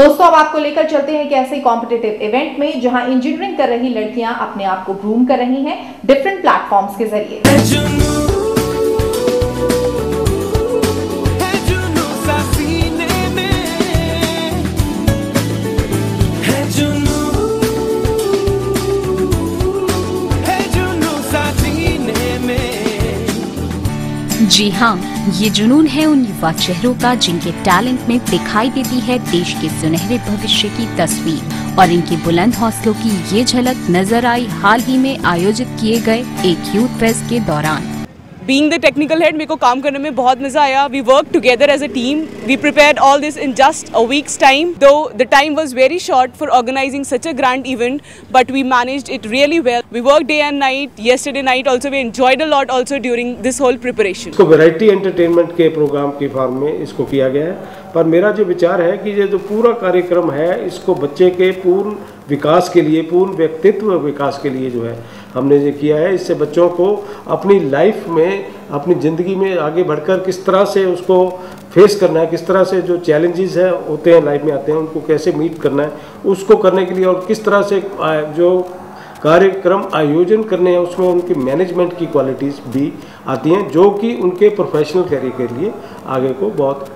दोस्तों अब आपको लेकर चलते हैं एक ऐसे कॉम्पिटिटिव इवेंट में जहां इंजीनियरिंग कर रही लड़कियां अपने आप को ग्रूम कर रही हैं डिफरेंट प्लेटफॉर्म्स के जरिए। जी हाँ, ये जुनून है उन युवा चेहरों का जिनके टैलेंट में दिखाई देती है देश के सुनहरे भविष्य की तस्वीर, और इनके बुलंद हौसलों की ये झलक नजर आई हाल ही में आयोजित किए गए एक यूथ फेस्ट के दौरान। Being the technical head, मेरे को काम करने में बहुत मजा आया। We worked together as a team. We prepared all this in just a week's time. Though the time was very short for organizing such a grand event, but we managed it really well. We worked day and night. Yesterday night also we enjoyed a lot also during this whole preparation. इसको variety entertainment के programme की form में इसको किया गया है, पर मेरा जो विचार है कि ये जो पूरा कार्यक्रम है इसको बच्चे के पूर्ण विकास के लिए, पूर्ण व्यक्तित्व विकास के लिए जो है हमने ये किया है। इससे बच्चों को अपनी लाइफ में, अपनी ज़िंदगी में आगे बढ़कर किस तरह से उसको फेस करना है, किस तरह से जो चैलेंजेस हैं होते हैं लाइफ में आते हैं उनको कैसे मीट करना है, उसको करने के लिए और किस तरह से जो कार्यक्रम आयोजन करने हैं उसमें उनकी मैनेजमेंट की क्वालिटीज़ भी आती हैं जो कि उनके प्रोफेशनल करियर के लिए आगे को बहुत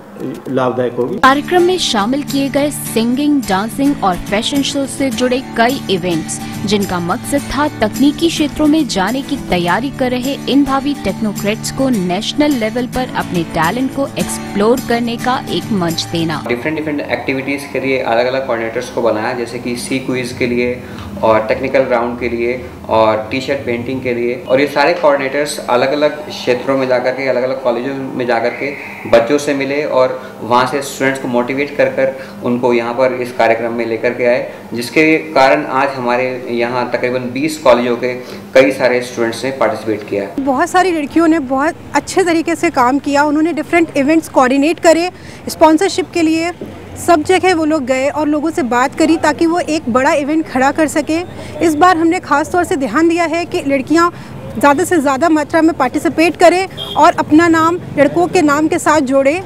लाभदायक होगी। कार्यक्रम में शामिल किए गए सिंगिंग, डांसिंग और फैशन शो से जुड़े कई इवेंट्स, जिनका मकसद था तकनीकी क्षेत्रों में जाने की तैयारी कर रहे इन भावी टेक्नोक्रेट्स को नेशनल लेवल पर अपने टैलेंट को एक्सप्लोर करने का एक मंच देना। डिफरेंट एक्टिविटीज़ के लिए अलग अलग कोऑर्डिनेटर्स को बनाया, जैसे कि सी क्विज के लिए और टेक्निकल राउंड के लिए और टी शर्ट पेंटिंग के लिए, और ये सारे कोऑर्डिनेटर्स अलग अलग क्षेत्रों में जाकर के, अलग अलग कॉलेजों में जाकर के बच्चों से मिले और वहाँ से स्टूडेंट्स को मोटिवेट कर उनको यहाँ पर इस कार्यक्रम में लेकर के आए, जिसके कारण आज हमारे यहाँ तकरीबन 20 कॉलेजों के कई सारे स्टूडेंट्स ने पार्टिसिपेट किया। बहुत सारी लड़कियों ने बहुत अच्छे तरीके से काम किया। उन्होंने डिफरेंट इवेंट्स कोऑर्डिनेट करे, स्पॉन्सरशिप के लिए सब जगह वो लोग गए और लोगों से बात करी ताकि वो एक बड़ा इवेंट खड़ा कर सकें। इस बार हमने ख़ास तौर से ध्यान दिया है कि लड़कियाँ ज़्यादा से ज़्यादा मात्रा में पार्टिसिपेट करें और अपना नाम लड़कों के नाम के साथ जोड़ें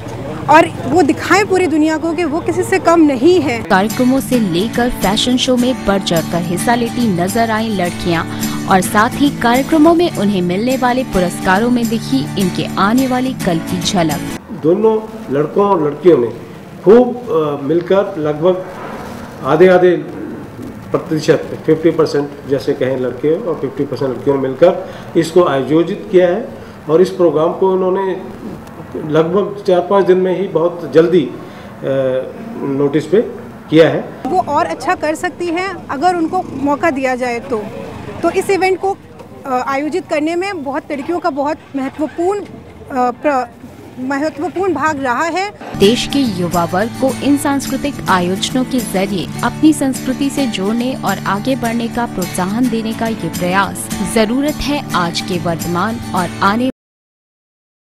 और वो दिखाएं पूरी दुनिया को कि वो किसी से कम नहीं है। कार्यक्रमों से लेकर फैशन शो में बढ़ चढ़कर हिस्सा लेती नजर आई लड़कियां, और साथ ही कार्यक्रमों में उन्हें मिलने वाले पुरस्कारों में दिखी इनके आने वाली कल की झलक। दोनों लड़कों और लड़कियों ने खूब मिलकर लगभग आधे प्रतिशत 50% जैसे कहें लड़के और 50% लड़कियों ने मिलकर इसको आयोजित किया है, और इस प्रोग्राम को उन्होंने लगभग 4-5 दिन में ही बहुत जल्दी नोटिस पे किया है। वो और अच्छा कर सकती हैं अगर उनको मौका दिया जाए तो इस इवेंट को आयोजित करने में बहुत लड़कियों का बहुत महत्वपूर्ण भाग रहा है। देश के युवा वर्ग को इन सांस्कृतिक आयोजनों के जरिए अपनी संस्कृति से जोड़ने और आगे बढ़ने का प्रोत्साहन देने का ये प्रयास जरूरत है आज के वर्तमान और आने